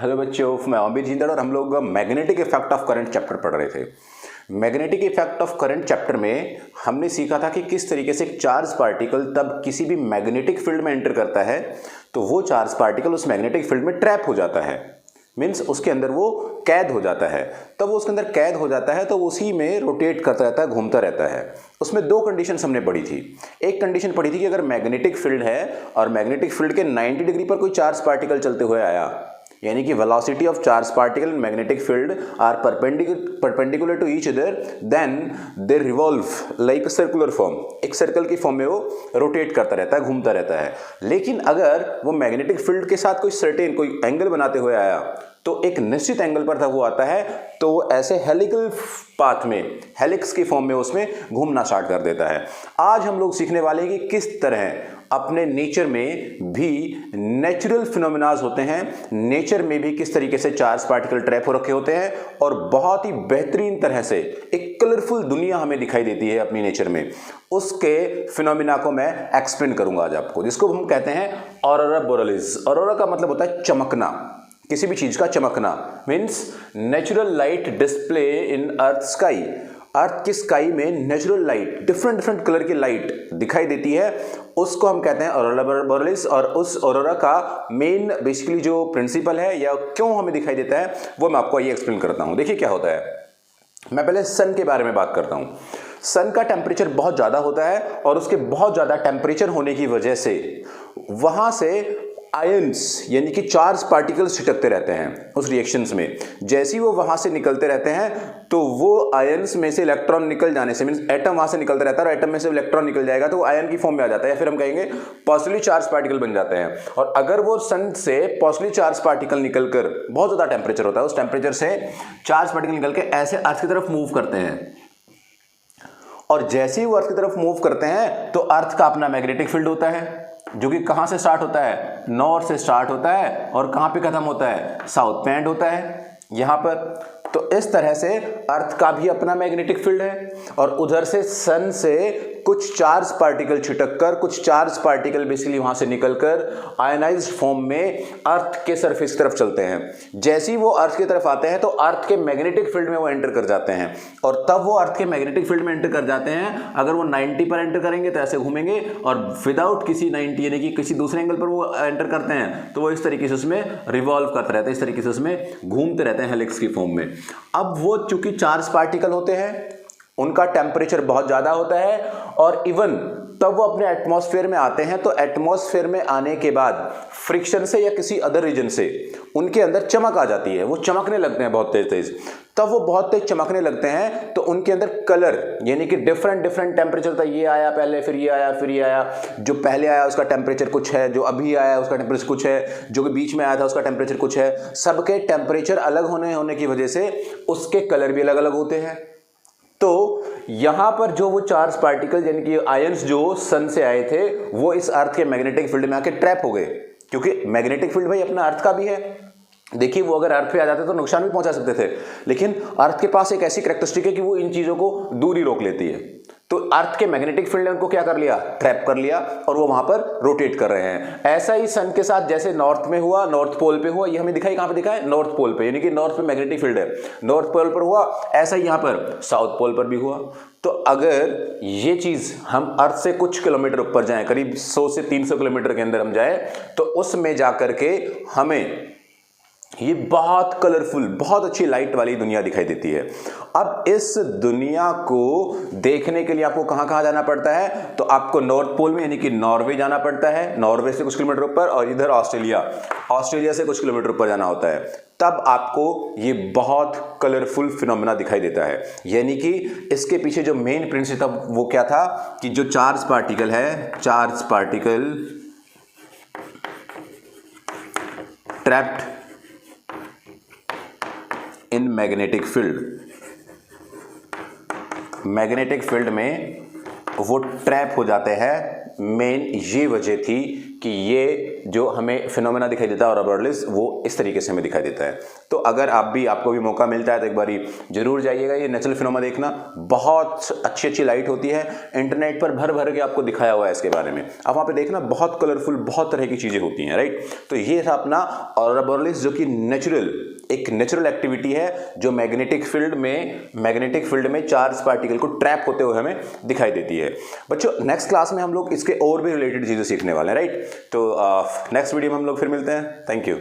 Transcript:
Hello बच्चों, मैं ओम्बिर जिंदर और हम लोग magnetic effect of current chapter पढ़ रहे थे। Magnetic effect of current chapter में हमने सीखा था कि किस तरीके से एक चार्ज पार्टिकल तब किसी भी मैग्नेटिक फील्ड में एंटर करता है तो वो चार्ज पार्टिकल उस मैग्नेटिक फील्ड में ट्रैप हो जाता है, मीन्स उसके अंदर वो कैद हो जाता है। तब वो उसके अंदर कैद हो जाता है तो उसी में रोटेट करता रहता है, घूमता रहता है। उसमें दो कंडीशंस हमने पढ़ी थी। एक कंडीशन पढ़ी थी कि अगर मैग्नेटिक फील्ड है और मैग्नेटिक फील्ड के 90 डिग्री पर कोई चार्ज पार्टिकल चलते हुए आया, यानी कि velocity of charge particle in magnetic field are perpendicular to each other, then they revolve like circular form. एक सर्कल की फॉर्म में वो रोटेट करता रहता है, घूमता रहता है। लेकिन अगर वो मैग्नेटिक फील्ड के साथ कोई एंगल बनाते हुए आया तो एक निश्चित एंगल पर तब वो आता है तो ऐसे हेलिकल पाथ में, हेलिक्स की फॉर्म में उसमें घूमना स्टार्ट कर देता है। आज हम लोग सीखने वाले हैं कि किस तरह अपने नेचर में भी नेचुरल फिनोमेनाज होते हैं, नेचर में भी किस तरीके से चार्ज पार्टिकल ट्रैप हो रखे होते हैं और बहुत ही बेहतरीन तरह से एक कलरफुल दुनिया हमें दिखाई देती है अपनी नेचर में। उसके फिनोमेना को मैं एक्सप्लेन करूंगा आज आपको, जिसको हम कहते हैं ऑरोरा बोरेलिस। ऑरोरा का मतलब होता है चमकना, किसी भी चीज का चमकना, means natural light display in earth sky. Earth की स्काई में नेचुरल लाइट, डिफरेंट कलर की लाइट दिखाई देती है, उसको हम कहते हैं ऑरोरा बोरेलिस। और उस ऑरोरा का मेन बेसिकली जो प्रिंसिपल है या क्यों हमें दिखाई देता है वो मैं आपको ये एक्सप्लेन करता हूं। देखिए क्या होता है, मैं पहले सन के बारे में बात करता हूं। सन का टेम्परेचर बहुत ज़्यादा होता है और उसके बहुत ज़्यादा टेम्परेचर होने की वजह से वहाँ से आयंस यानी कि चार्ज पार्टिकल्स छिटकते रहते हैं उस रिएक्शंस में। जैसे ही वो वहाँ से निकलते रहते हैं तो वो आयंस में से इलेक्ट्रॉन निकल जाने से, मीन्स एटम वहाँ से निकलता रहता है और एटम में से इलेक्ट्रॉन निकल जाएगा तो वो आयन की फॉर्म में आ जाता है, या फिर हम कहेंगे पॉजिटिवली चार्ज पार्टिकल बन जाते हैं। और अगर वो सन से पॉजिटिवली चार्ज पार्टिकल निकलकर, बहुत ज़्यादा टेम्परेचर होता है, उस टेम्परेचर से चार्ज पार्टिकल निकल के ऐसे अर्थ की तरफ मूव करते हैं, और जैसे ही वो अर्थ की तरफ मूव करते हैं तो अर्थ का अपना मैग्नेटिक फील्ड होता है जो कि कहां से स्टार्ट होता है, नॉर्थ से स्टार्ट होता है और कहां पे खत्म होता है, साउथ पे एंड होता है यहां पर। तो इस तरह से अर्थ का भी अपना मैग्नेटिक फील्ड है और उधर से सन से कुछ चार्ज पार्टिकल छिटककर, कुछ चार्ज पार्टिकल बेसिकली वहां से निकलकर आयनाइज्ड फॉर्म में अर्थ के सरफेस की तरफ चलते हैं। जैसे ही वो अर्थ की तरफ आते हैं तो अर्थ के मैग्नेटिक फील्ड में वो एंटर कर जाते हैं, और तब वो अर्थ के मैग्नेटिक फील्ड में एंटर कर जाते हैं। अगर वो 90 पर एंटर करेंगे तो ऐसे घूमेंगे, और विदाउट किसी 90 यानी कि किसी दूसरे एंगल पर वो एंटर करते हैं तो वो इस तरीके से उसमें रिवॉल्व करते रहते हैं, इस तरीके से उसमें घूमते रहते हैं हेलिक्स की फॉर्म में। अब वो चूंकि चार्ज पार्टिकल होते हैं, उनका टेम्परेचर बहुत ज़्यादा होता है, और इवन तब वो अपने एटमॉस्फेयर में आते हैं तो एटमॉस्फेयर में आने के बाद फ्रिक्शन से या किसी अदर रीजन से उनके अंदर चमक आ जाती है, वो चमकने लगते हैं बहुत तेज। तब वो बहुत तेज चमकने लगते हैं तो उनके अंदर कलर यानी कि डिफरेंट टेम्परेचर था, ये आया पहले, फिर ये आया, फिर ये आया। जो पहले आया उसका टेम्परेचर कुछ है, जो अभी आया उसका टेम्परेचर कुछ है, जो कि बीच में आया था उसका टेम्परेचर कुछ है। सबके टेम्परेचर अलग होने की वजह से उसके कलर भी अलग अलग होते हैं। तो यहां पर जो वो चार्ज पार्टिकल यानी कि आयंस जो सन से आए थे वो इस अर्थ के मैग्नेटिक फील्ड में आके ट्रैप हो गए, क्योंकि मैग्नेटिक फील्ड भाई अपना अर्थ का भी है। देखिए वो अगर अर्थ पे आ जाते तो नुकसान भी पहुंचा सकते थे, लेकिन अर्थ के पास एक ऐसी कैरेक्टरिस्टिक है कि वो इन चीजों को दूर ही रोक लेती है। तो अर्थ के मैग्नेटिक फील्ड ने उनको क्या कर लिया, ट्रैप कर लिया, और वो वहां पर रोटेट कर रहे हैं। ऐसा ही सन के साथ जैसे नॉर्थ में हुआ, नॉर्थ पोल पे हुआ, ये हमें दिखाई कहां पे दिखा है, नॉर्थ पोल पे, यानी कि नॉर्थ पे मैग्नेटिक फील्ड है, नॉर्थ पोल पर हुआ। ऐसा ही यहां पर साउथ पोल पर भी हुआ। तो अगर ये चीज हम अर्थ से कुछ किलोमीटर ऊपर जाएं, करीब 100 से 300 किलोमीटर के अंदर हम जाए, तो उसमें जाकर के हमें ये बहुत कलरफुल, बहुत अच्छी लाइट वाली दुनिया दिखाई देती है। अब इस दुनिया को देखने के लिए आपको कहां कहां जाना पड़ता है, तो आपको नॉर्थ पोल में यानी कि नॉर्वे जाना पड़ता है, नॉर्वे से कुछ किलोमीटर ऊपर, और इधर ऑस्ट्रेलिया से कुछ किलोमीटर ऊपर जाना होता है। तब आपको ये बहुत कलरफुल फिनोमेना दिखाई देता है। यानी कि इसके पीछे जो मेन प्रिंसिपल वो क्या था कि जो चार्ज पार्टिकल है, charge particle trapped in magnetic field, magnetic field में वो ट्रैप हो जाते हैं। मेन ये वजह थी कि ये जो हमें फिनोमेना दिखाई देता है ऑरोरा बोरेलिस वो इस तरीके से हमें दिखाई देता है। तो अगर आपको भी मौका मिलता है तो एक बारी जरूर जाइएगा ये नेचुरल फिनोमेना देखना। बहुत अच्छी लाइट होती है, इंटरनेट पर भर भर के आपको दिखाया हुआ है इसके बारे में। आप वहाँ पे देखना बहुत कलरफुल बहुत तरह की चीज़ें होती हैं, राइट। तो ये था अपना ऑरोरा बोरेलिस जो कि एक नेचुरल एक्टिविटी है जो मैग्नेटिक फील्ड में चार्ज पार्टिकल को ट्रैप होते हुए हमें दिखाई देती है। बच्चों नेक्स्ट क्लास में हम लोग इसके और भी रिलेटेड चीज़ें सीखने वाले हैं, राइट। तो नेक्स्ट वीडियो में हम लोग फिर मिलते हैं। Thank you.